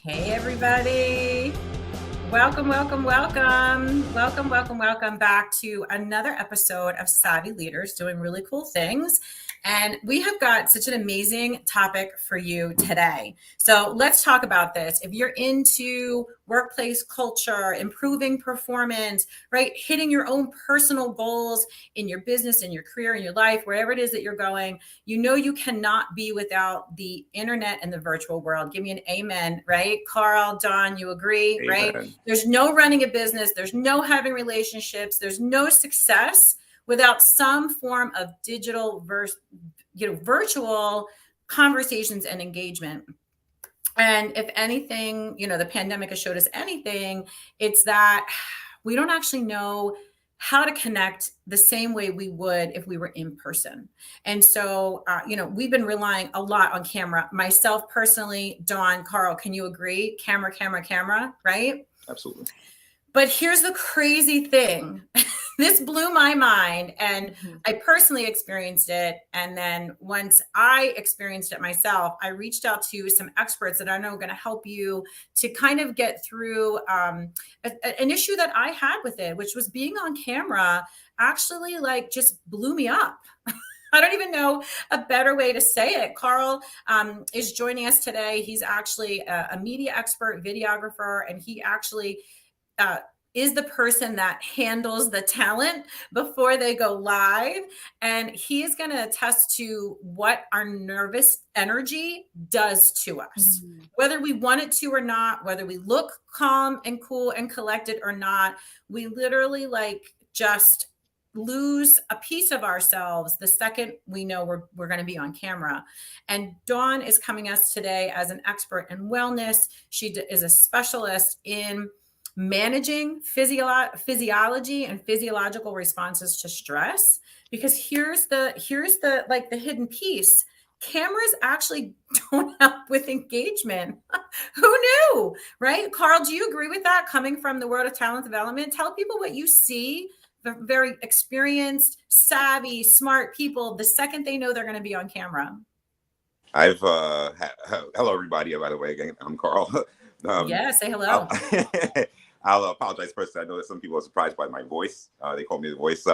Hey, everybody. Welcome, welcome, welcome. Welcome, welcome, welcome back to another episode of Savvy Leaders doing really cool things. And we have got such an amazing topic for you today. So let's talk about this. If you're into workplace culture, improving performance, right? Hitting your own personal goals in your business, in your career, in your life, wherever it is that you're going, you know you cannot be without the internet and the virtual world. Give me an amen, right? Carl, Don, you agree, Amen. right? There's no running a business. There's no having relationships. There's no success without some form of digital virtual conversations and engagement. And if anything, the pandemic has showed us anything, it's that we don't actually know how to connect the same way we would if we were in person. And so, we've been relying a lot on camera. Myself personally, Dawn, Carl, can you agree? Camera, right? Absolutely. But here's the crazy thing. This blew my mind, and I personally experienced it. And then once I experienced it myself, I reached out to some experts that I know are going to help you to kind of get through an issue that I had with it, which was being on camera actually just blew me up. I don't even know a better way to say it. Carl is joining us today. He's actually a media expert, videographer, and he actually is the person that handles the talent before they go live. And he is going to attest to what our nervous energy does to us, whether we want it to or not, whether we look calm and cool and collected or not. We literally just lose a piece of ourselves the second we know we're going to be on camera. And Dawn is coming us today as an expert in wellness. She is a specialist in managing physiology and physiological responses to stress, because here's the hidden piece. Cameras actually don't help with engagement. Who knew, right? Carl, do you agree with that, coming from the world of talent development? Tell people what you see. The very experienced, savvy, smart people, the second they know they're going to be on camera. I've hello everybody. By the way, again, I'm Carl. Say hello. I'll apologize first. I know that some people are surprised by my voice. They call me the voice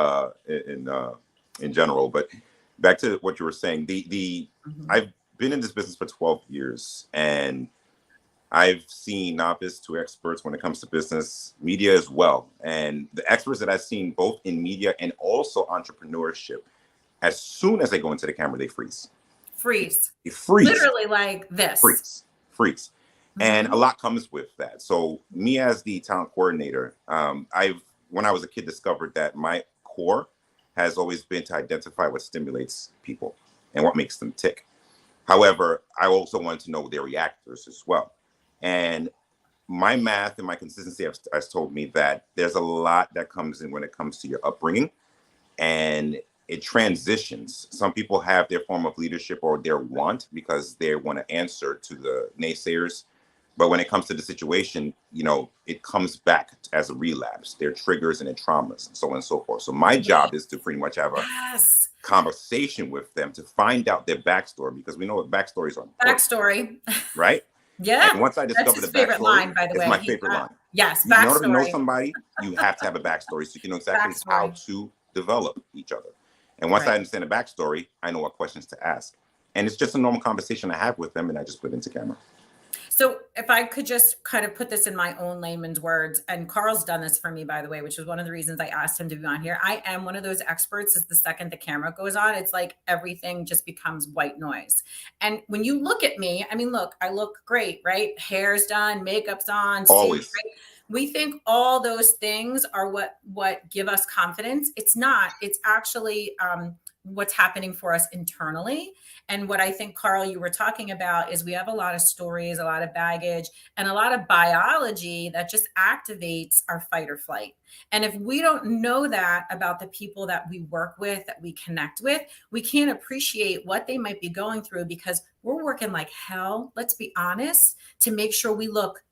in general. But back to what you were saying, I've been in this business for 12 years, and I've seen novice to experts when it comes to business, media as well. And the experts that I've seen both in media and also entrepreneurship, as soon as they go into the camera, they freeze. They freeze. Literally like this. Freeze. And a lot comes with that. So me as the talent coordinator, when I was a kid, discovered that my core has always been to identify what stimulates people and what makes them tick. However, I also wanted to know their reactors as well. And my math and my consistency has told me that there's a lot that comes in when it comes to your upbringing, and it transitions. Some people have their form of leadership or their want because they want to answer to the naysayers. But when it comes to the situation, it comes back as a relapse, their triggers and their traumas and so on and so forth. So my job is to pretty much have a conversation with them to find out their backstory, because we know what backstories are. Backstory. Right? Yeah. And once I discover the favorite backstory, line, by the way. It's my favorite line. Yes, in order to know somebody, you have to have a backstory, so you know exactly how to develop each other. And once I understand the backstory, I know what questions to ask. And it's just a normal conversation I have with them, and I just put it into camera. So if I could just kind of put this in my own layman's words, and Carl's done this for me, by the way, which is one of the reasons I asked him to be on here. I am one of those experts. Is the second the camera goes on, it's like everything just becomes white noise. And when you look at me, look, I look great, right? Hair's done, makeup's on. Always. Suit, right? We think all those things are what give us confidence. It's not. It's actually what's happening for us internally. And what I think, Carl, you were talking about is we have a lot of stories, a lot of baggage, and a lot of biology that just activates our fight or flight. And if we don't know that about the people that we work with, that we connect with, we can't appreciate what they might be going through, because we're working like hell, let's be honest, to make sure we look,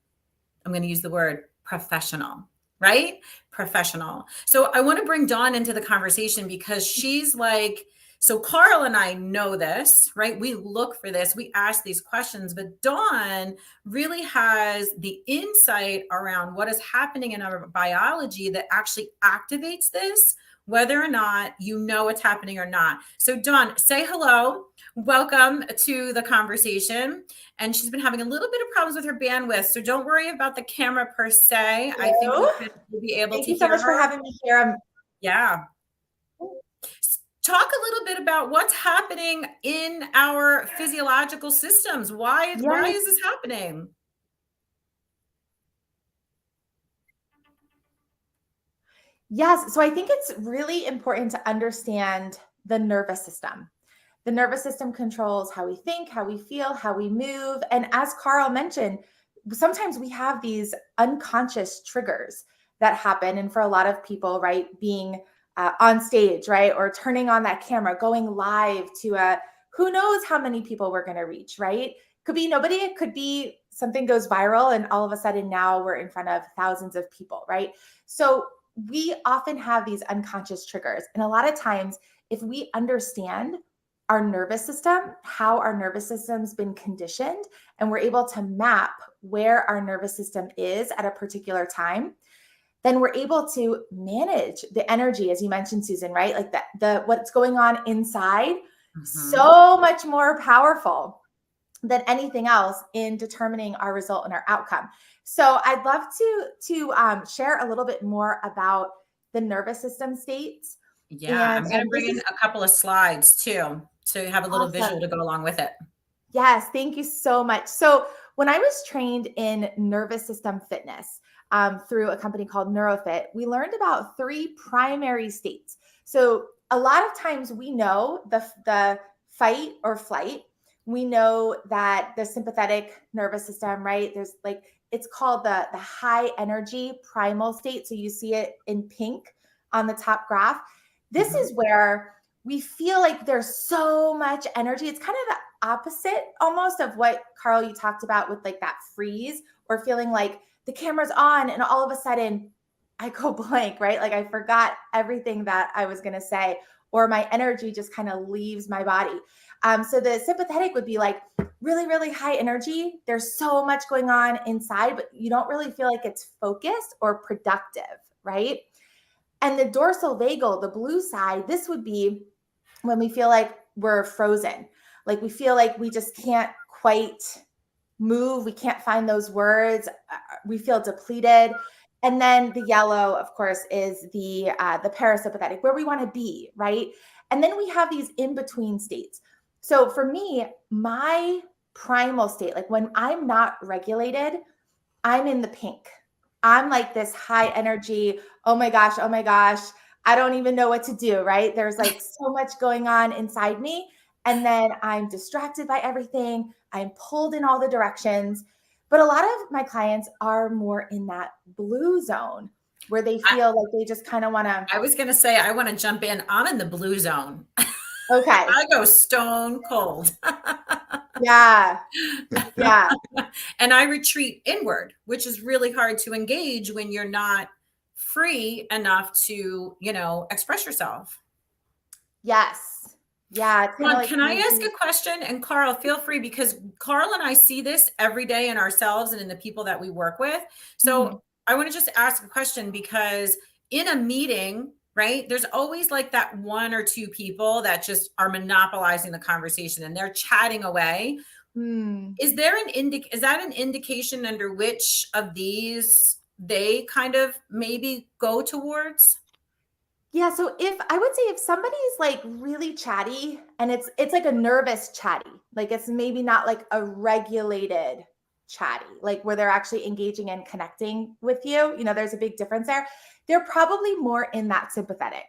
I'm going to use the word professional, right? Professional. So I want to bring Dawn into the conversation, because she's like, So Carl and I know this, right? We look for this, we ask these questions, but Dawn really has the insight around what is happening in our biology that actually activates this, whether or not you know what's happening or not. So Dawn, say hello. Welcome to the conversation. And she's been having a little bit of problems with her bandwidth, so don't worry about the camera per se. Hello. I think we'll be able Thank to you so hear much for her. having me here. Yeah. Talk a little bit about what's happening in our physiological systems. Why is this happening? Yes, so I think it's really important to understand the nervous system. The nervous system controls how we think, how we feel, how we move. And as Carl mentioned, sometimes we have these unconscious triggers that happen. And for a lot of people, right, being on stage, right, or turning on that camera, going live to who knows how many people we're going to reach, right? Could be nobody, it could be something goes viral and all of a sudden now we're in front of thousands of people, right? So we often have these unconscious triggers. And a lot of times, if we understand our nervous system, how our nervous system's been conditioned, and we're able to map where our nervous system is at a particular time, then we're able to manage the energy, as you mentioned, Susan, right? Like the what's going on inside, so much more powerful than anything else in determining our result and our outcome. So I'd love to share a little bit more about the nervous system states. Yeah, And I'm going to bring in a couple of slides too, so you have a little visual to go along with it. Yes, thank you so much. So when I was trained in nervous system fitness through a company called NeuroFit, we learned about 3 primary states. So a lot of times we know the fight or flight. We know that the sympathetic nervous system, right? There's like, it's called the high energy primal state. So you see it in pink on the top graph. This is where we feel like there's so much energy. It's kind of the opposite almost of what Carl, you talked about with like that freeze or feeling like the camera's on and all of a sudden I go blank, right? Like I forgot everything that I was going to say, or my energy just kind of leaves my body. So the sympathetic would be like really, really high energy. There's so much going on inside, but you don't really feel like it's focused or productive, right? And the dorsal vagal, the blue side, this would be when we feel like we're frozen. Like we feel like we just can't quite move. We can't find those words. We feel depleted. And then the yellow, of course, is the parasympathetic, where we want to be, right? And then we have these in-between states. So for me, my primal state, like when I'm not regulated, I'm in the pink. I'm like this high energy. Oh my gosh. I don't even know what to do, right? There's like so much going on inside me. And then I'm distracted by everything. I'm pulled in all the directions. But a lot of my clients are more in that blue zone where they feel like they just kind of want to. I was going to say, I want to jump in. I'm in the blue zone. Okay. I go stone cold. Yeah. Yeah. And I retreat inward, which is really hard to engage when you're not free enough to, express yourself. Yes. Yeah. Can I ask a question? And Carl, feel free, because Carl and I see this every day in ourselves and in the people that we work with. So I want to just ask a question, because in a meeting, right, there's always like that 1 or 2 people that just are monopolizing the conversation and they're chatting away. Is that an indication under which of these they kind of maybe go towards? Yeah, so if somebody's like really chatty and it's like a nervous chatty, like it's maybe not like a regulated chatty, like where they're actually engaging and connecting with you, there's a big difference there. They're probably more in that sympathetic.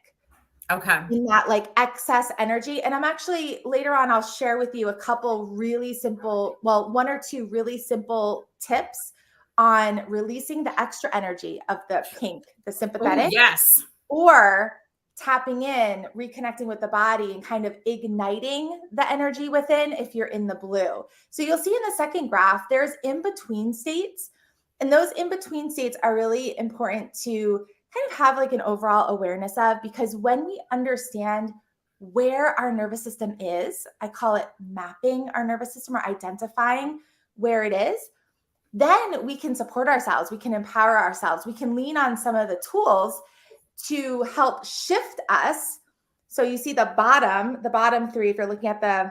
Okay. In that like excess energy. And I'm actually later on, I'll share with you a couple really simple, 1 or 2 really simple tips on releasing the extra energy of the pink, the sympathetic. Ooh, yes. Or tapping in, reconnecting with the body and kind of igniting the energy within if you're in the blue. So you'll see in the second graph, there's in-between states. And those in-between states are really important to kind of have like an overall awareness of, because when we understand where our nervous system is, I call it mapping our nervous system or identifying where it is, then we can support ourselves. We can empower ourselves. We can lean on some of the tools to help shift us. So you see the bottom three, if you're looking at the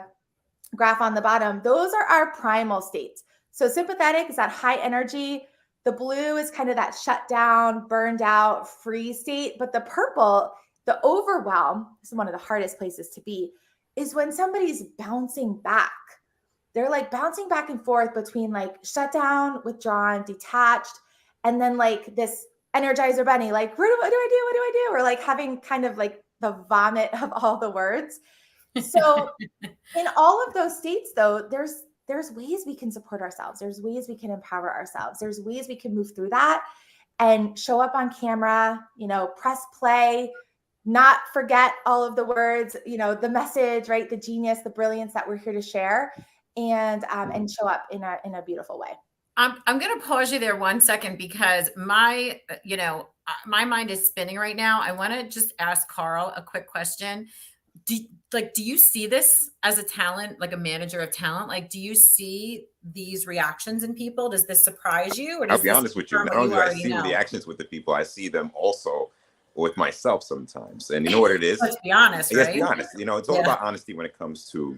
graph on the bottom, those are our primal states. So sympathetic is that high energy. The blue is kind of that shut down, burned out, free state. But the purple, the overwhelm, this is one of the hardest places to be, is when somebody's bouncing back. They're like bouncing back and forth between like shut down, withdrawn, detached, and then like this Energizer bunny, like, what do I do? What do I do? Or like having kind of like the vomit of all the words. So in all of those states, though, there's ways we can support ourselves. There's ways we can empower ourselves. There's ways we can move through that and show up on camera, press play, not forget all of the words, the message, right? The genius, the brilliance that we're here to share, and show up in a beautiful way. I'm going to pause you there 1 second because my mind is spinning right now. I want to just ask Carl a quick question. Do you see this as a talent, like a manager of talent? Like, do you see these reactions in people? Does this surprise you? Or I'll be honest with you. Not only do I see reactions with the people, I see them also with myself sometimes. And you know what it is? Let's be honest, right? Let's be honest. It's all about honesty when it comes to,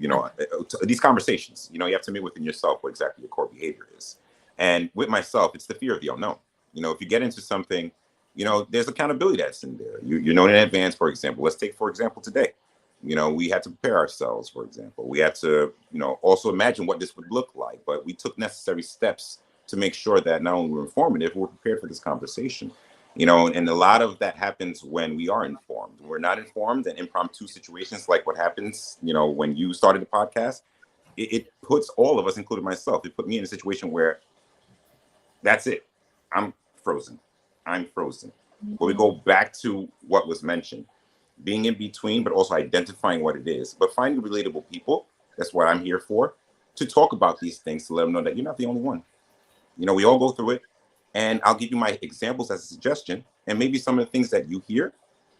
these conversations. You have to admit within yourself what exactly your core behavior is. And with myself, it's the fear of the unknown. If you get into something, there's accountability that's in there. You know in advance, for example. Let's take, for example, today. We had to prepare ourselves, for example. We had to, also imagine what this would look like. But we took necessary steps to make sure that not only we're informative, we're prepared for this conversation. And a lot of that happens when we are informed. We're not informed, and impromptu situations like what happens, when you started the podcast, it puts all of us, including myself, it put me in a situation where that's it. I'm frozen. But we go back to what was mentioned, being in between, but also identifying what it is, but finding relatable people. That's what I'm here for, to talk about these things, to let them know that you're not the only one. We all go through it. And I'll give you my examples as a suggestion. And maybe some of the things that you hear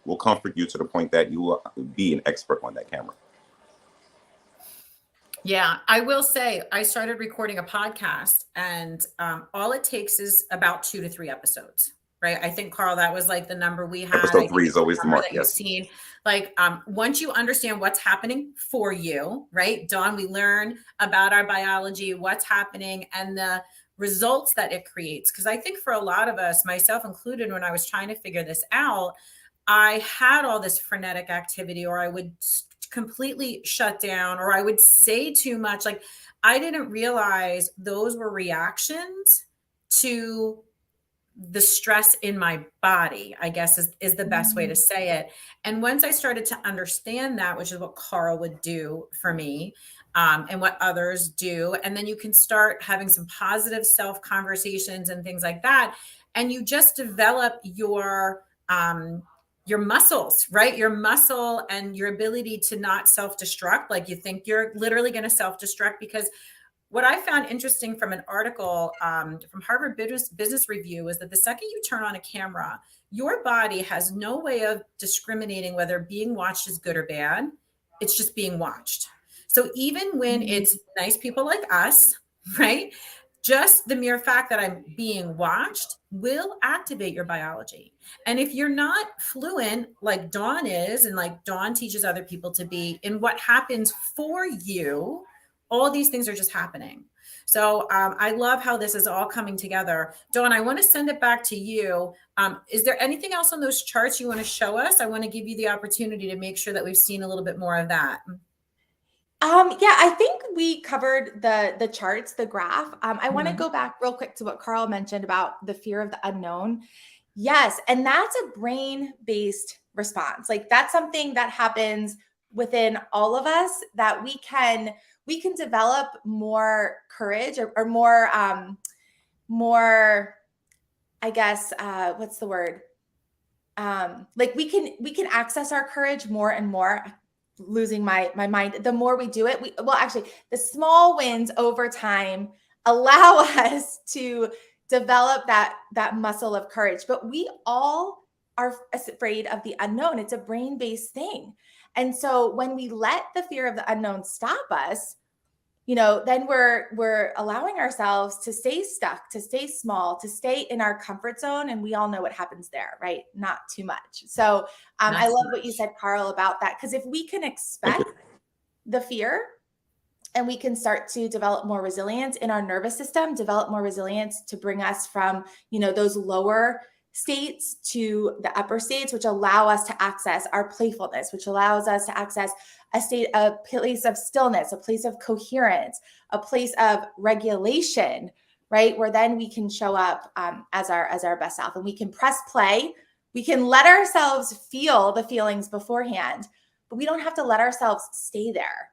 will comfort you to the point that you will be an expert on that camera. Yeah, I will say I started recording a podcast, and all it takes is about 2 to 3 episodes, right? I think, Carl, that was like the number we had. Episode 3 is always the mark. That you've seen. Like, once you understand what's happening for you, right? Dawn, we learn about our biology, what's happening, and the results that it creates. Because I think for a lot of us, myself included, when I was trying to figure this out, I had all this frenetic activity, or I would completely shut down, or I would say too much. Like, I didn't realize those were reactions to the stress in my body, I guess is the best way to say it. And once I started to understand that, which is what Carl would do for me, and what others do, and then you can start having some positive self conversations and things like that, and you just develop your muscles, right? Your muscle and your ability to not self-destruct. Like, you think you're literally going to self-destruct, because what I found interesting from an article from Harvard Business Review is that the second you turn on a camera, your body has no way of discriminating whether being watched is good or bad. It's just being watched. So even when it's nice people like us, right? Just the mere fact that I'm being watched will activate your biology. And if you're not fluent like Dawn is, and like Dawn teaches other people to be, in what happens for you, all these things are just happening. So I love how this is all coming together. Dawn, I want to send it back to you. Is there anything else on those charts you want to show us? I want to give you the opportunity to make sure that we've seen a little bit more of that. Yeah, I think we covered the charts, the graph. I want to go back real quick to what Carl mentioned about the fear of the unknown. Yes, and that's a brain-based response. Like, that's something that happens within all of us, that we can develop more courage, or more, I guess, what's the word? Like, we can access our courage more and more. Losing my mind. The more we do it, actually, the small wins over time allow us to develop that muscle of courage. But we all are afraid of the unknown. It's a brain-based thing. And so when we let the fear of the unknown stop us, then we're allowing ourselves to stay stuck, to stay small, to stay in our comfort zone. And we all know what happens there, right? Not too much. So I love what you said, Carl, about that. Because if we can expect the fear and we can start to develop more resilience in our nervous system, develop more resilience to bring us from, those lower states to the upper states, which allow us to access our playfulness, which allows us to access a place of stillness, a place of coherence, a place of regulation, right? Where then we can show up as our best self, and we can press play. We can let ourselves feel the feelings beforehand, but we don't have to let ourselves stay there,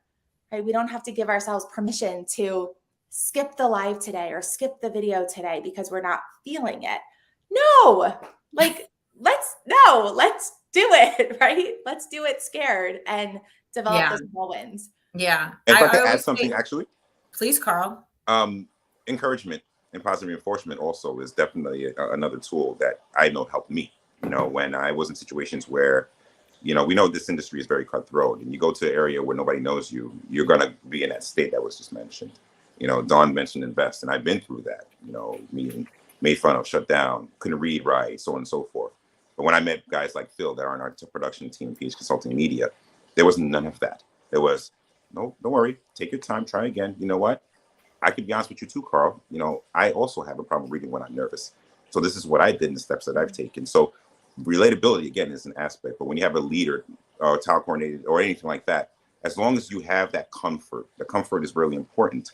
right? We don't have to give ourselves permission to skip the live today or skip the video today because we're not feeling it. No, let's do it, right? Let's do it scared and develop those small wins. Yeah. And if I could add something, actually. Please, Carl. Encouragement and positive reinforcement also is definitely another tool that I know helped me, when I was in situations where, we know this industry is very cutthroat, and you go to an area where nobody knows you, you're going to be in that state that was just mentioned. Dawn mentioned invest, and I've been through that, meeting made fun of, shut down, couldn't read right, so on and so forth. But when I met guys like Phil that are on our production team, PH Consulting Media, there was none of that. There was, no, don't worry, take your time, try again. You know what? I could be honest with you too, Carl. I also have a problem reading when I'm nervous. So this is what I did and the steps that I've taken. So relatability, again, is an aspect. But when you have a leader or a talent coordinator or anything like that, as long as you have that comfort, the comfort is really important,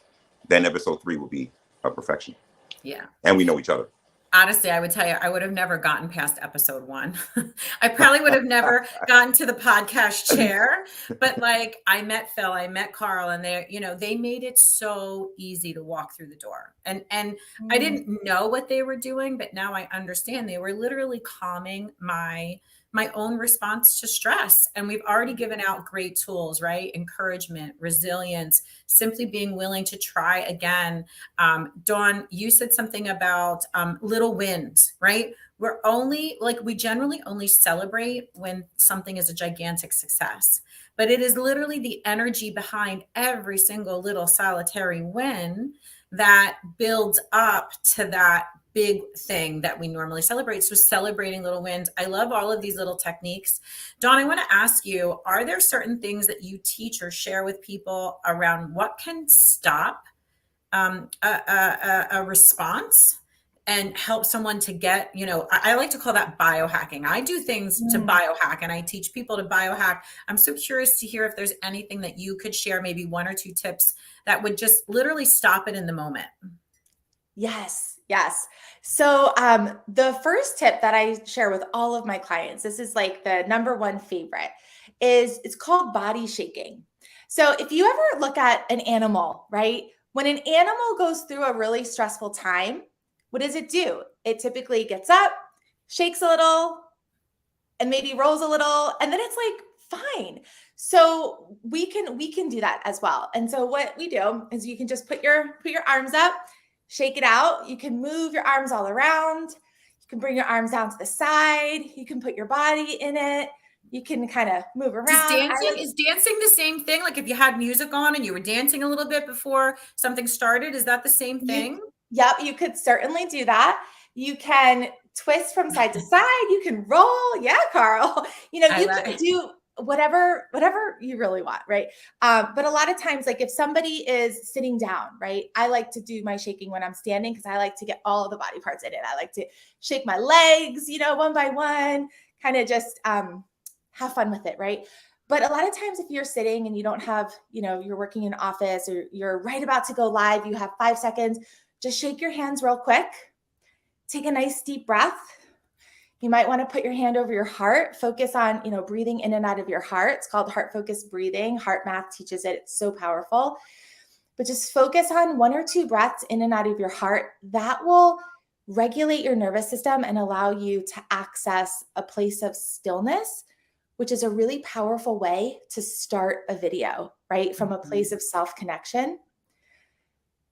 then episode 3 will be a perfection. Yeah. And we know each other. Honestly, I would tell you, I would have never gotten past episode 1. I probably would have never gotten to the podcast chair, but I met Phil, I met Carl, and they made it so easy to walk through the door. And I didn't know what they were doing, but now I understand they were literally calming my own response to stress. And we've already given out great tools, right? Encouragement, resilience, simply being willing to try again. Dawn, you said something about little wins, right? We generally only celebrate when something is a gigantic success, but it is literally the energy behind every single little solitary win that builds up to that big thing that we normally celebrate. So celebrating little wins. I love all of these little techniques. Dawn, I want to ask you, are there certain things that you teach or share with people around what can stop a response and help someone to get, I like to call that biohacking. I do things to biohack, and I teach people to biohack. I'm so curious to hear if there's anything that you could share, maybe 1 or 2 tips that would just literally stop it in the moment. Yes. So the first tip that I share with all of my clients, this is the number 1 favorite, it's called body shaking. So if you ever look at an animal, right? When an animal goes through a really stressful time, what does it do? It typically gets up, shakes a little, and maybe rolls a little, and then it's fine. So we can do that as well. And so what we do is you can just put your arms up, shake it out. You can move your arms all around. You can bring your arms down to the side. You can put your body in it. You can kind of move around. Is dancing the same thing? Like if you had music on and you were dancing a little bit before something started, is that the same thing? Yep, you could certainly do that. You can twist from side to side. You can roll. Yeah, Carl. You can do whatever you really want, right? But a lot of times, if somebody is sitting down, right, I like to do my shaking when I'm standing because I like to get all of the body parts in it. I like to shake my legs, one by one, kind of just have fun with it, right? But a lot of times if you're sitting and you don't have, you're working in an office or you're right about to go live, you have 5 seconds, just shake your hands real quick. Take a nice deep breath. You might want to put your hand over your heart, focus on, breathing in and out of your heart. It's called heart focused breathing. Heart Math teaches it. It's so powerful. But just focus on 1 or 2 breaths in and out of your heart. That will regulate your nervous system and allow you to access a place of stillness, which is a really powerful way to start a video, right? From a place of self-connection.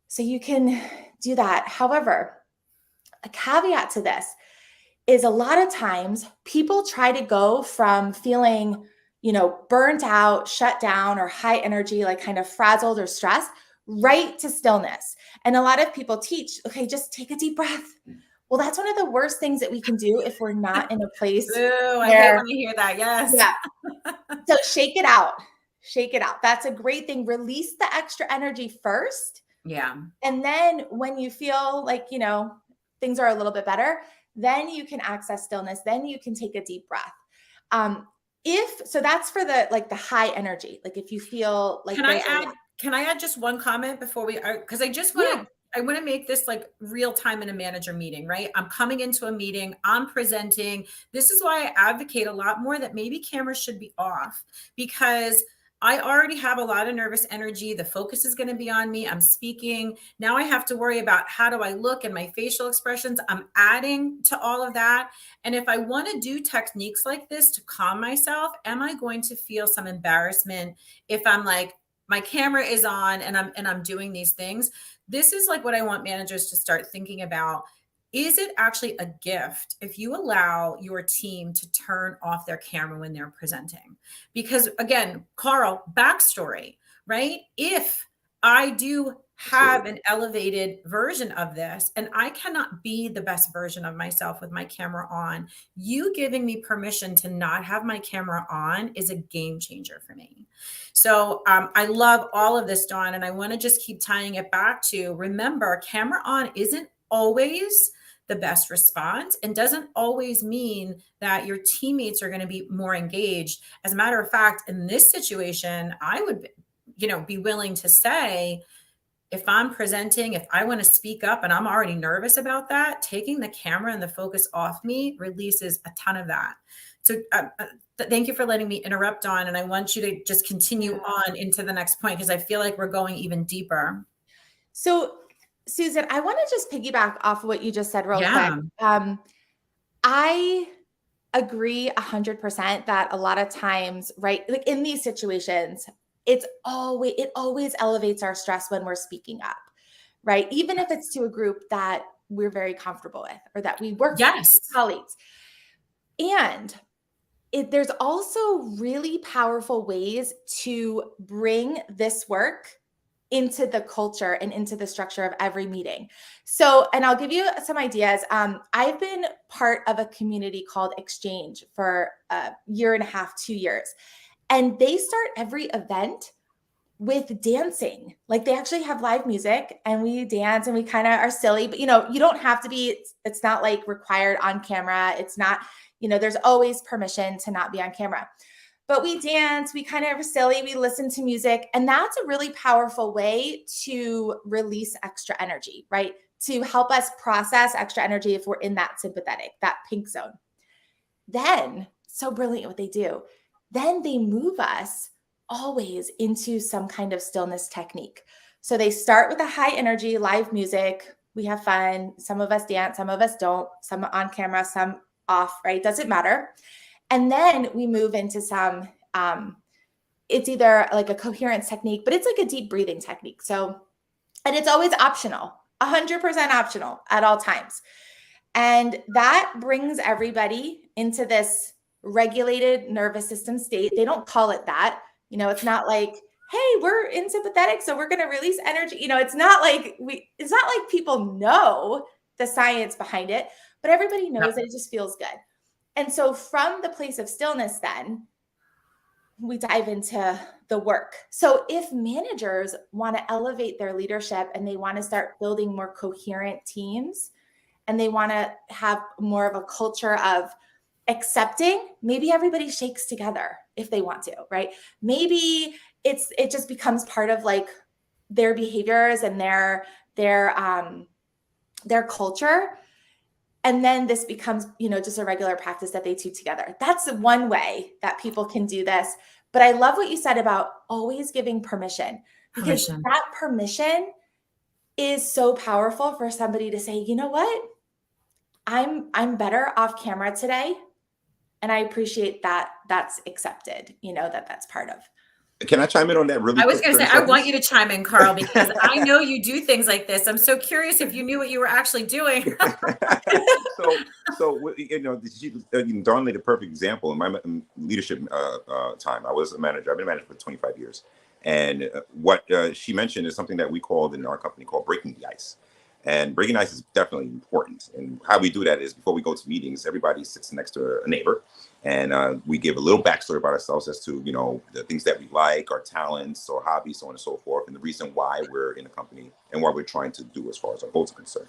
So you can do that. However, a caveat to this is a lot of times people try to go from feeling, burnt out, shut down, or high energy, like kind of frazzled or stressed, right to stillness. And a lot of people teach, okay, just take a deep breath. Well, that's one of the worst things that we can do if we're not in a place Ooh, I hate where, when I hear that. Yes. yeah. So shake it out. Shake it out. That's a great thing. Release the extra energy first. Yeah. And then when you feel like, things are a little bit better, then you can access stillness. Then you can take a deep breath. So that's for the high energy. Like if you feel like can I add just one comment before because I just want to, I want to make this like real time in a manager meeting, right? I'm coming into a meeting, I'm presenting. This is why I advocate a lot more that maybe cameras should be off, because I already have a lot of nervous energy. The focus is going to be on me. I'm speaking. Now I have to worry about how do I look and my facial expressions. I'm adding to all of that. And if I want to do techniques like this to calm myself, am I going to feel some embarrassment if I'm like, my camera is on and I'm doing these things? This is like what I want managers to start thinking about. Is it actually a gift if you allow your team to turn off their camera when they're presenting? Because again, Carl, backstory, right? If I do have an elevated version of this and I cannot be the best version of myself with my camera on, you giving me permission to not have my camera on is a game changer for me. So I love all of this, Dawn, and I want to just keep tying it back to, remember, camera on isn't always the best response and doesn't always mean that your teammates are going to be more engaged. As a matter of fact, in this situation, I would, be willing to say, if I'm presenting, if I want to speak up and I'm already nervous about that, taking the camera and the focus off me releases a ton of that. So thank you for letting me interrupt, Dawn. And I want you to just continue on into the next point, because I feel like we're going even deeper. So Susan, I want to just piggyback off of what you just said real quick. I agree 100% that a lot of times, right, like in these situations, it always elevates our stress when we're speaking up, right? Even if it's to a group that we're very comfortable with or that we work with colleagues. And there's also really powerful ways to bring this work into the culture and into the structure of every meeting. So, and I'll give you some ideas. I've been part of a community called Exchange for a year and a half, 2 years. And they start every event with dancing. Like they actually have live music and we dance and we kind of are silly, but you don't have to be, it's not like required on camera. It's not, there's always permission to not be on camera. But we dance, we kind of are silly, we listen to music. And that's a really powerful way to release extra energy, right? To help us process extra energy if we're in that sympathetic, that pink zone. Then, so brilliant what they do. Then they move us always into some kind of stillness technique. So they start with a high energy, live music. We have fun. Some of us dance, some of us don't, some on camera, some off, right? Doesn't matter. And then we move into some, it's either like a coherence technique, but it's like a deep breathing technique. So, and it's always optional, 100% optional at all times. And that brings everybody into this regulated nervous system state. They don't call it that. It's not like, hey, we're in sympathetic, so we're going to release energy. It's not like people know the science behind it, but everybody knows that it just feels good. And so from the place of stillness, then we dive into the work. So if managers want to elevate their leadership and they want to start building more coherent teams and they want to have more of a culture of accepting, maybe everybody shakes together if they want to, right? Maybe it just becomes part of like their behaviors and their culture. And then this becomes, just a regular practice that they do together. That's one way that people can do this. But I love what you said about always giving permission, because that permission is so powerful for somebody to say, you know what? I'm better off camera today. And I appreciate that that's accepted, that's part of. Can I chime in on that really I was quick? going to 30 say, I want seconds? you to chime in, Carl, because I know you do things like this. I'm so curious if you knew what you were actually doing. Dawn laid a perfect example. In my leadership time, I was a manager. I've been a manager for 25 years. And what she mentioned is something that we called in our company called breaking the ice. And breaking ice is definitely important. And how we do that is before we go to meetings, everybody sits next to a neighbor. And we give a little backstory about ourselves as to, the things that we like, our talents or hobbies, so on and so forth, and the reason why we're in the company and what we're trying to do as far as our goals are concerned.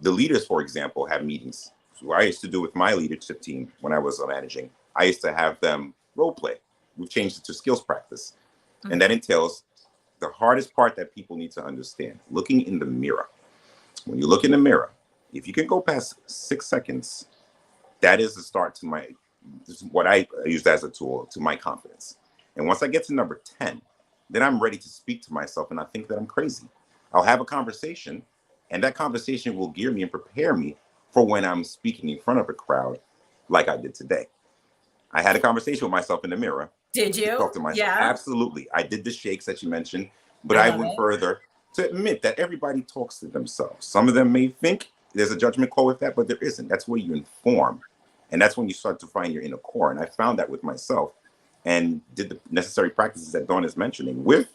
The leaders, for example, have meetings. So what I used to do with my leadership team when I was managing, I used to have them role play. We've changed it to skills practice. Mm-hmm. And that entails the hardest part that people need to understand, looking in the mirror. When you look in the mirror, if you can go past 6 seconds, that is the start to what I use as a tool to my confidence. And once I get to number 10, then I'm ready to speak to myself and I think that I'm crazy. I'll have a conversation, and that conversation will gear me and prepare me for when I'm speaking in front of a crowd like I did today. I had a conversation with myself in the mirror. Did you? Talk to myself. Yeah. Absolutely. I did the shakes that you mentioned, but I went further to admit that everybody talks to themselves. Some of them may think there's a judgment call with that, but there isn't. That's where you inform. And that's when you start to find your inner core. And I found that with myself and did the necessary practices that Dawn is mentioning with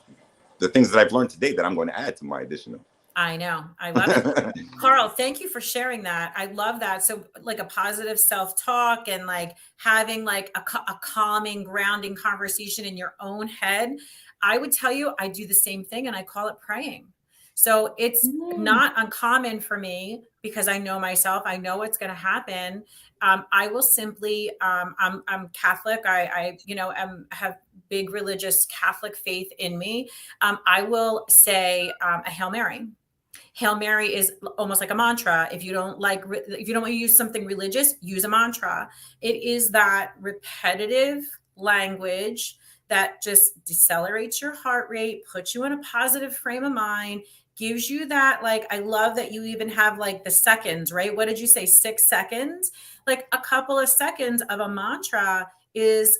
the things that I've learned today that I'm going to add to my additional. I know. I love it. Carl, thank you for sharing that. I love that. So like a positive self-talk and like having like a calming, grounding conversation in your own head. I would tell you, I do the same thing and I call it praying. So it's not uncommon for me because I know myself. I know what's going to happen. I will simply, I'm Catholic. I have big religious Catholic faith in me. I will say a Hail Mary. Hail Mary is almost like a mantra. If you don't want to use something religious, use a mantra. It is that repetitive language that just decelerates your heart rate, puts you in a positive frame of mind, gives you that, like, I love that you even have like the seconds, right? What did you say? 6 seconds? Like a couple of seconds of a mantra it's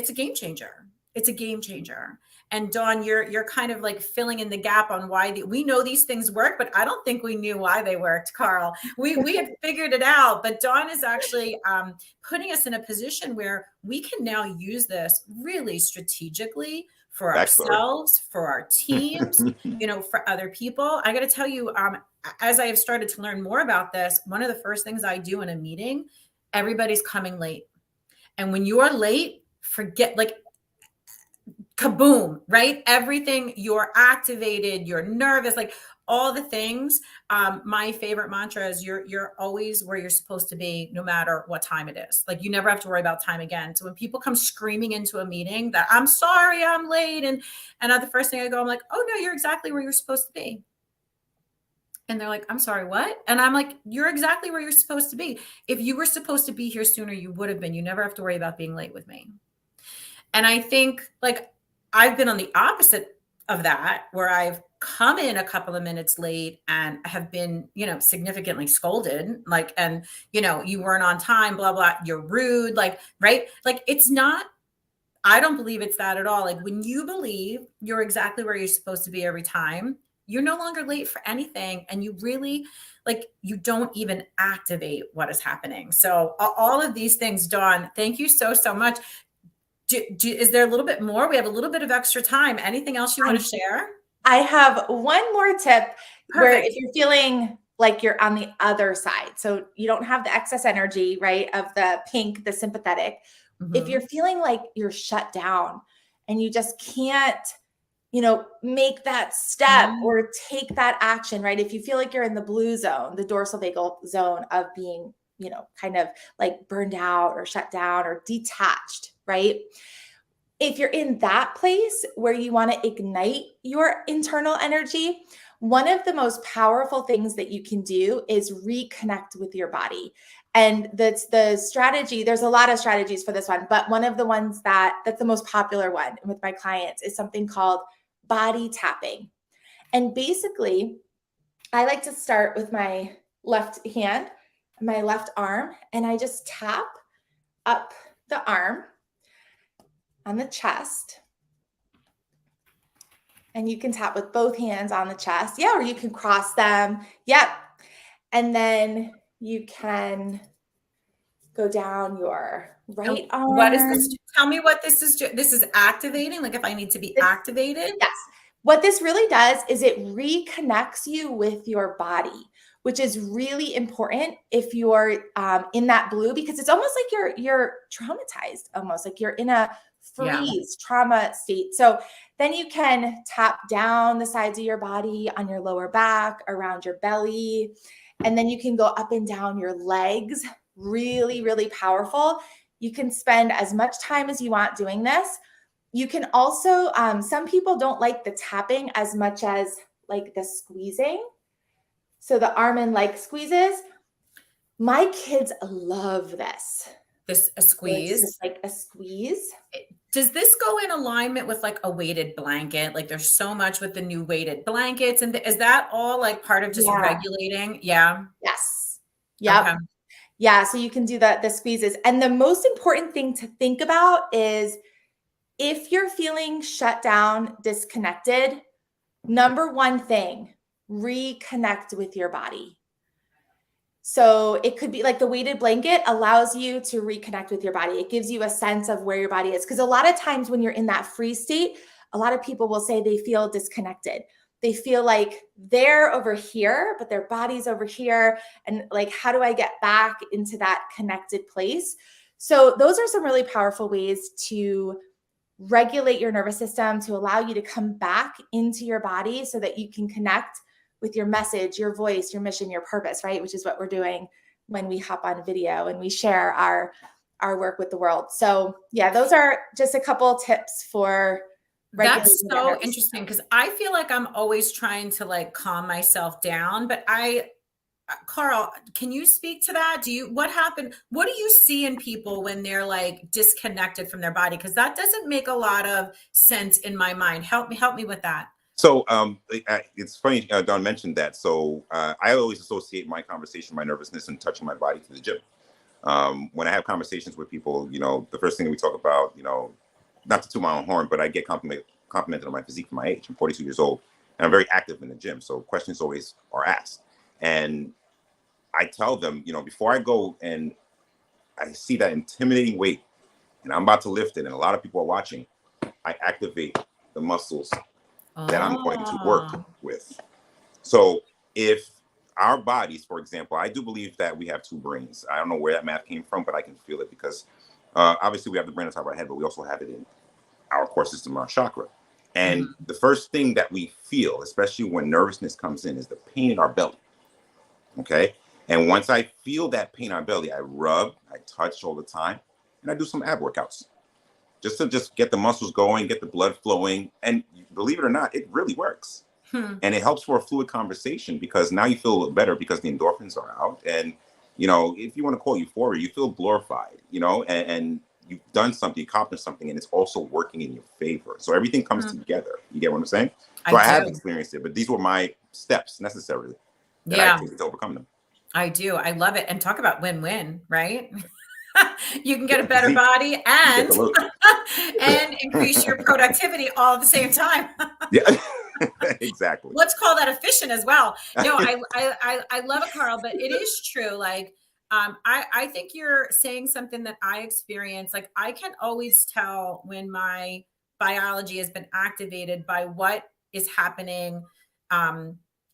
a game changer. It's a game changer. And Dawn, you're kind of like filling in the gap on why we know these things work, but I don't think we knew why they worked, Carl. We had figured it out, but Dawn is actually putting us in a position where we can now use this really strategically for ourselves, for our teams, for other people. I got to tell you, as I have started to learn more about this, one of the first things I do in a meeting, everybody's coming late. And when you are late, forget, like, kaboom, right? Everything, you're activated, you're nervous, like all the things. My favorite mantra is you're always where you're supposed to be, no matter what time it is. Like you never have to worry about time again. So when people come screaming into a meeting that I'm sorry, I'm late. And the first thing I go, I'm like, oh no, you're exactly where you're supposed to be. And they're like, I'm sorry, what? And I'm like, you're exactly where you're supposed to be. If you were supposed to be here sooner, you would have been. You never have to worry about being late with me. And I think like I've been on the opposite of that, where I've come in a couple of minutes late and have been, significantly scolded, like, and, you weren't on time, blah, blah, you're rude, like, right? Like, it's not, I don't believe it's that at all. Like when you believe you're exactly where you're supposed to be every time, you're no longer late for anything. And you really, like, you don't even activate what is happening. So all of these things, Dawn, thank you so, so much. Is there a little bit more? We have a little bit of extra time. Anything else you want to share? I have one more tip. Perfect. Where if you're feeling like you're on the other side, so you don't have the excess energy, right, of the pink, the sympathetic. Mm-hmm. If you're feeling like you're shut down and you just can't, make that step or take that action, right? If you feel like you're in the blue zone, the dorsal vagal zone of being, kind of like burned out or shut down or detached, right? If you're in that place where you want to ignite your internal energy, one of the most powerful things that you can do is reconnect with your body. And that's the strategy. There's a lot of strategies for this one, but one of the ones that's the most popular one with my clients is something called body tapping. And basically, I like to start with my left hand, my left arm, and I just tap up the arm on the chest, And you can tap with both hands on the chest. Yeah, or you can cross them. Yep. And then you can go down your right arm. What is this? Tell me what this is. This is activating. Like if I need to be activated. Yes. What this really does is it reconnects you with your body, which is really important if you're in that blue, because it's almost like you're traumatized, almost like you're in a freeze trauma state. So then you can tap down the sides of your body, on your lower back, around your belly, and then you can go up and down your legs. Really, really powerful. You can spend as much time as you want doing this. You can also, some people don't like the tapping as much as like the squeezing. So the arm and leg squeezes. My kids love this. A squeeze? It's just like a squeeze. Does this go in alignment with like a weighted blanket? Like there's so much with the new weighted blankets. And is that all like part of just regulating? Yeah. Yes. Yep. Okay. Yeah. So you can do the squeezes. And the most important thing to think about is if you're feeling shut down, disconnected, number one thing, reconnect with your body. So it could be like the weighted blanket allows you to reconnect with your body. It gives you a sense of where your body is. Because a lot of times when you're in that freeze state, a lot of people will say they feel disconnected. They feel like they're over here, but their body's over here. And like, how do I get back into that connected place? So those are some really powerful ways to regulate your nervous system, to allow you to come back into your body so that you can connect with your message, your voice, your mission, your purpose, right? Which is what we're doing when we hop on video and we share our work with the world. So yeah, those are just a couple tips for regulating. That's so interesting because I feel like I'm always trying to like calm myself down, but Carl, can you speak to that? What happened? What do you see in people when they're like disconnected from their body? Because that doesn't make a lot of sense in my mind. Help me with that. So it's funny, Dawn mentioned that. So I always associate my conversation, my nervousness, and touching my body to the gym. When I have conversations with people, the first thing we talk about, not to toot my own horn, but I get complimented on my physique for my age. I'm 42 years old, and I'm very active in the gym. So questions always are asked. And I tell them, before I go and I see that intimidating weight and I'm about to lift it and a lot of people are watching, I activate the muscles that I'm going to work with. So if our bodies, for example, I do believe that we have two brains. I don't know where that math came from, but I can feel it because obviously we have the brain on top of our head, but we also have it in our core system, our chakra. And the first thing that we feel, especially when nervousness comes in, is the pain in our belly. Okay. And once I feel that pain in our belly, I rub, I touch all the time, and I do some ab workouts just to get the muscles going, get the blood flowing. And believe it or not, it really works. And it helps for a fluid conversation because now you feel a little better because the endorphins are out. And, if you want to call euphoria, you feel glorified, and you've done something, you accomplished something, and it's also working in your favor. So everything comes together. You get what I'm saying? So I have experienced it, but these were my steps necessarily that I take to overcome them. I do. I love it. And talk about win-win, right? You can get a better body and and increase your productivity all at the same time. Yeah, exactly. Let's call that efficient as well. No, I love it, Carl, but it is true. Like, I think you're saying something that I experience. Like, I can always tell when my biology has been activated by what is happening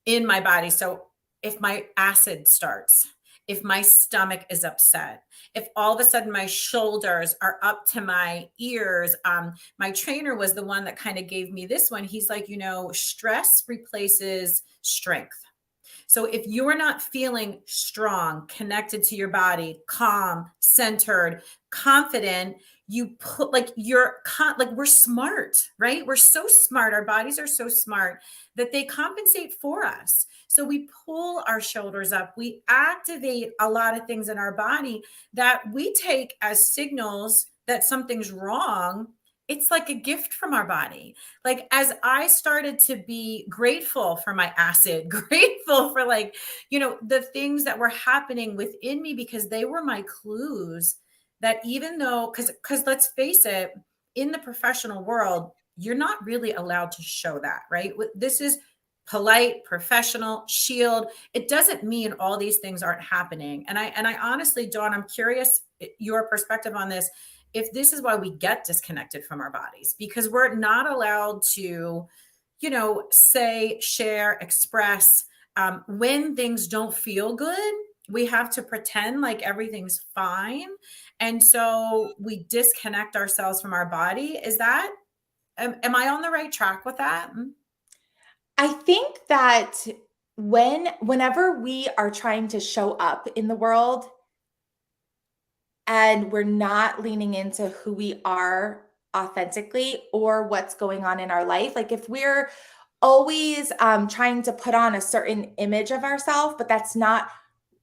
in my body. So if my acid starts, if my stomach is upset, if all of a sudden my shoulders are up to my ears, my trainer was the one that kind of gave me this one. He's like, stress replaces strength. So if you are not feeling strong, connected to your body, calm, centered, confident, we're smart, right? We're so smart. Our bodies are so smart that they compensate for us. So we pull our shoulders up. We activate a lot of things in our body that we take as signals that something's wrong. It's like a gift from our body. Like, as I started to be grateful for my acid, grateful for the things that were happening within me, because they were my clues that even though, because let's face it, in the professional world, you're not really allowed to show that, right? This is polite, professional, shield. It doesn't mean all these things aren't happening. And I honestly, Dawn, I'm curious your perspective on this. If this is why we get disconnected from our bodies, because we're not allowed to, say, share, express, when things don't feel good, we have to pretend like everything's fine. And so we disconnect ourselves from our body. Is that, am I on the right track with that? I think that whenever we are trying to show up in the world and we're not leaning into who we are authentically or what's going on in our life, like if we're always trying to put on a certain image of ourselves, but that's not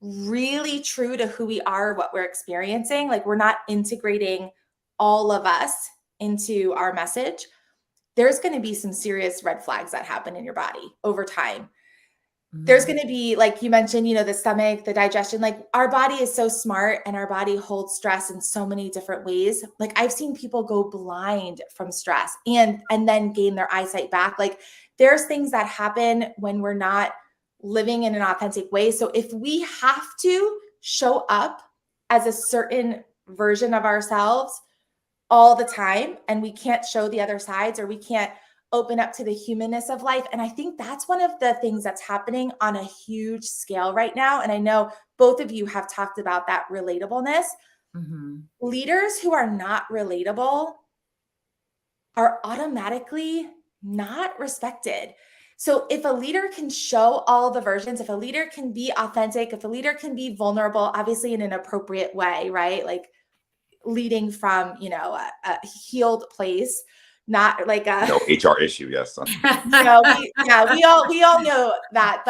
really true to who we are, what we're experiencing, like we're not integrating all of us into our message, there's going to be some serious red flags that happen in your body over time. There's going to be, like you mentioned, the stomach, the digestion, like our body is so smart and our body holds stress in so many different ways. Like I've seen people go blind from stress and then gain their eyesight back. Like there's things that happen when we're not living in an authentic way. So if we have to show up as a certain version of ourselves all the time and we can't show the other sides, or we can't open up to the humanness of life. And I think that's one of the things that's happening on a huge scale right now. And I know both of you have talked about that relatableness. Mm-hmm. Leaders who are not relatable are automatically not respected. So if a leader can show all the versions, if a leader can be authentic, if a leader can be vulnerable, obviously in an appropriate way, right? Like leading from, a healed place, not like a no HR issue. Yes. we all know that.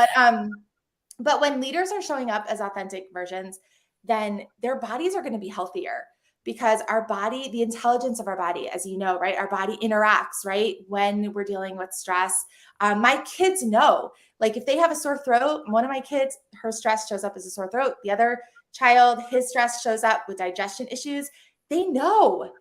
But when leaders are showing up as authentic versions, then their bodies are going to be healthier, because our body, the intelligence of our body, as you know, right? Our body interacts, right? When we're dealing with stress. My kids know, like if they have a sore throat, one of my kids, her stress shows up as a sore throat. The other child, his stress shows up with digestion issues. They know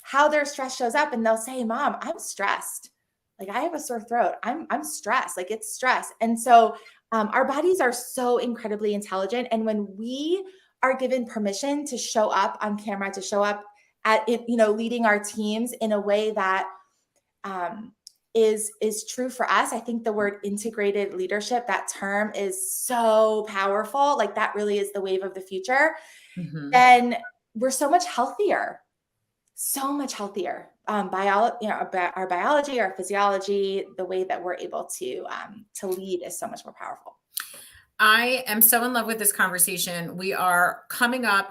how their stress shows up and they'll say, Mom, I'm stressed. Like I have a sore throat. I'm stressed. Like it's stress. And so our bodies are so incredibly intelligent. And when we are given permission to show up on camera, to show up at it, leading our teams in a way that is true for us. I think the word integrated leadership, that term is so powerful. Like that really is the wave of the future. Mm-hmm. Then we're so much healthier. Our biology, our physiology, the way that we're able to lead is so much more powerful. I am so in love with this conversation. We are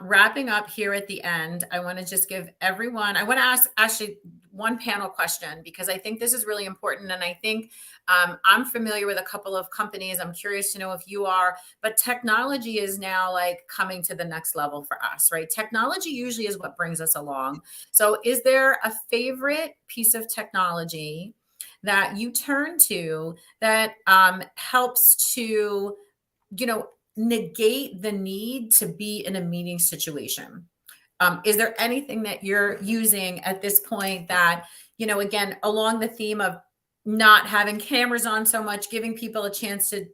wrapping up here at the end. I want to just give everyone, I want to ask actually one panel question, because I think this is really important. And I think I'm familiar with a couple of companies. I'm curious to know if you are, but technology is now like coming to the next level for us, right? Technology usually is what brings us along. So is there a favorite piece of technology that you turn to that helps to negate the need to be in a meeting situation? Is there anything that you're using at this point that, again, along the theme of not having cameras on so much, giving people a chance to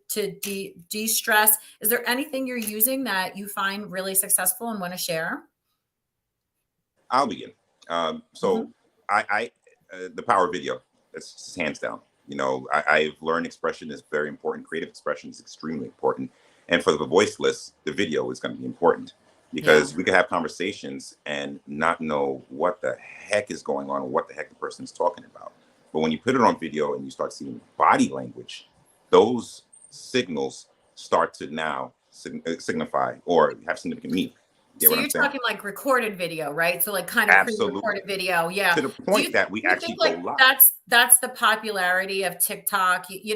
de-stress, is there anything you're using that you find really successful and want to share? I'll begin. The power of video, that's hands down. I've learned expression is very important. Creative expression is extremely important. And for the voiceless, the video is going to be important, because we could have conversations and not know what the heck is going on or what the heck the person's talking about. But when you put it on video and you start seeing body language, those signals start to now signify or have significant meaning. So you're talking like recorded video, right? So like kind of pre-recorded video. Yeah. To the point that we actually go live. That's the popularity of TikTok. People,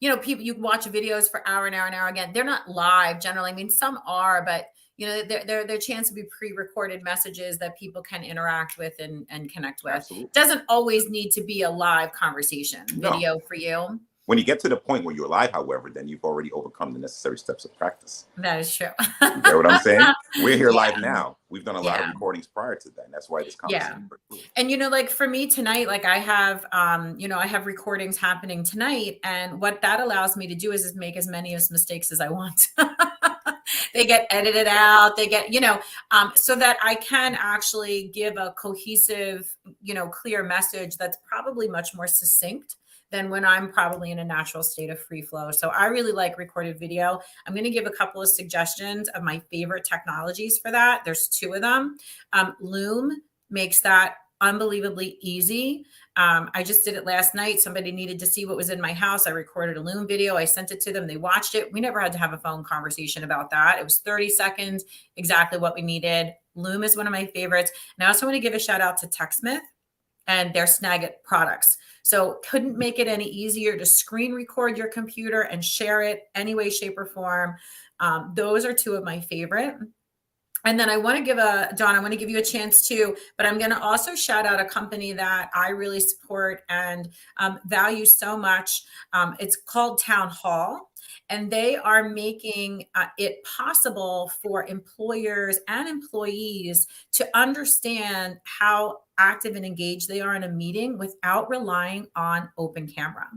you watch videos for hour and hour again. They're not live generally. I mean, some are, but they're chance to be pre-recorded messages that people can interact with and connect with. Absolutely. It doesn't always need to be a live conversation video for you. When you get to the point where you're live, however, then you've already overcome the necessary steps of practice. That is true. You get what I'm saying? We're here Yeah. live now. We've done a lot of recordings prior to that. And that's why this conversation is very cool. And, you know, like for me tonight, like I have, you know, I have recordings happening tonight. And what that allows me to do is make as many as mistakes as I want. They get edited out. They get, you know, so that I can actually give a cohesive, you know, clear message that's probably much more succinct than when I'm probably in a natural state of free flow. So I really like recorded video. I'm going to give a couple of suggestions of my favorite technologies for that. There's 2 of them. Loom makes that unbelievably easy. I just did it last night. Somebody needed to see what was in my house. I recorded a Loom video. I sent it to them. They watched it. We never had to have a phone conversation about that. It was 30 seconds, exactly what we needed. Loom is one of my favorites. And I also want to give a shout out to TechSmith and their Snagit products. So couldn't make it any easier to screen record your computer and share it any way, shape, or form. Those are 2 of my favorite. And then I want to give Dawn, I want to give you a chance too, but I'm going to also shout out a company that I really support and value so much. It's called Town Hall, and they are making it possible for employers and employees to understand how active and engaged they are in a meeting without relying on open camera.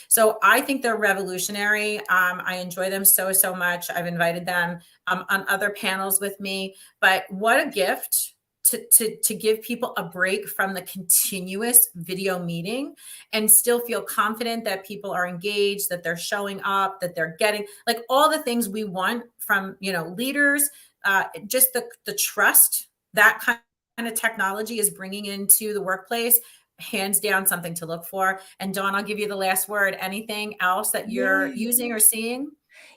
So I think they're revolutionary. I enjoy them so much. I've invited them on other panels with me, but what a gift to give people a break from the continuous video meeting and still feel confident that people are engaged, that they're showing up, that they're getting like all the things we want from, you know, leaders, just the trust that kind of technology is bringing into the workplace. Hands down, something to look for. And Dawn, I'll give you the last word. Anything else that you're using or seeing?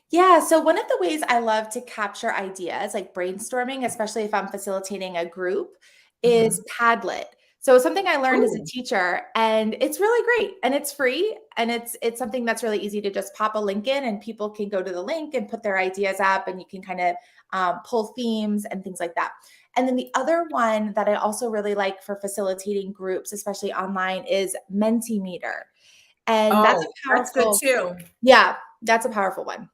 Yeah. So one of the ways I love to capture ideas, like brainstorming, especially if I'm facilitating a group, is Padlet. So something I learned as a teacher, and it's really great, and it's free, and it's something that's really easy to just pop a link in, and people can go to the link and put their ideas up, and you can kind of pull themes and things like that. And then the other one that I also really like for facilitating groups, especially online, is Mentimeter. And that's good too. Yeah, that's a powerful one.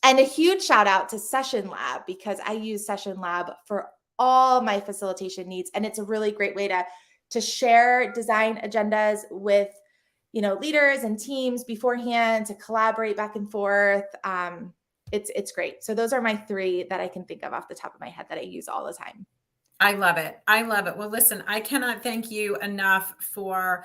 And a huge shout out to Session Lab, because I use Session Lab for all my facilitation needs. And it's a really great way to share design agendas with, you know, leaders and teams beforehand, to collaborate back and forth. It's great. So those are my 3 that I can think of off the top of my head that I use all the time. I love it. I love it. Well, listen, I cannot thank you enough for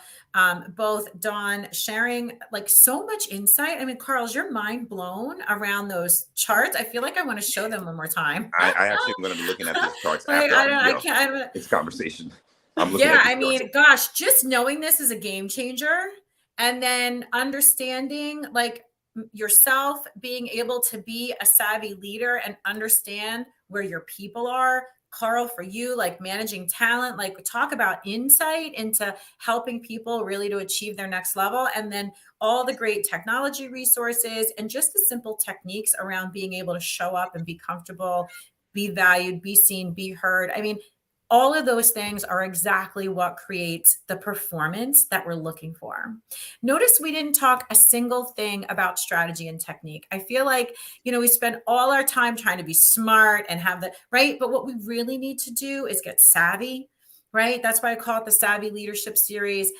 both Dawn sharing like so much insight. I mean, Carl, is your mind blown around those charts? I feel like I want to show them one more time. I actually am going to be looking at these charts like, after this conversation. I'm looking yeah, at I mean, gosh, just knowing this is a game changer. And then understanding like yourself being able to be a savvy leader and understand where your people are. Carl, for you, like managing talent, like talk about insight into helping people really to achieve their next level. And then all the great technology resources and just the simple techniques around being able to show up and be comfortable, be valued, be seen, be heard. I mean, all of those things are exactly what creates the performance that we're looking for. Notice we didn't talk a single thing about strategy and technique. I feel like, you know, we spend all our time trying to be smart and have the right. But what we really need to do is get savvy, right? That's why I call it the Savvy Leadership Series,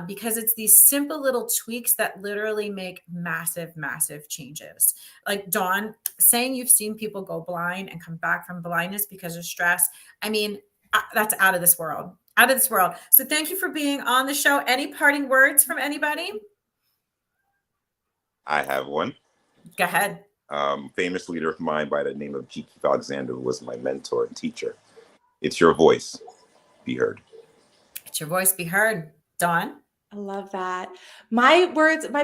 because it's these simple little tweaks that literally make massive, massive changes. Like Dawn saying you've seen people go blind and come back from blindness because of stress. I mean, that's out of this world, So thank you for being on the show. Any parting words from anybody? I have one. Go ahead. Famous leader of mine by the name of G. Keith Alexander, who was my mentor and teacher. It's your voice. Be heard. It's your voice. Be heard. Dawn? I love that. My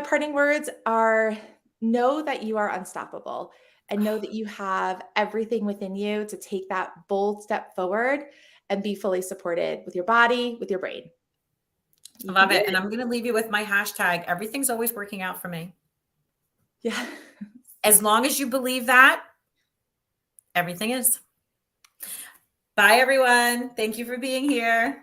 parting words are: know that you are unstoppable, and know that you have everything within you to take that bold step forward and be fully supported with your body, with your brain. I love it. And I'm going to leave you with my hashtag. Everything's always working out for me. Yeah. As long as you believe that, everything is. Bye, everyone. Thank you for being here.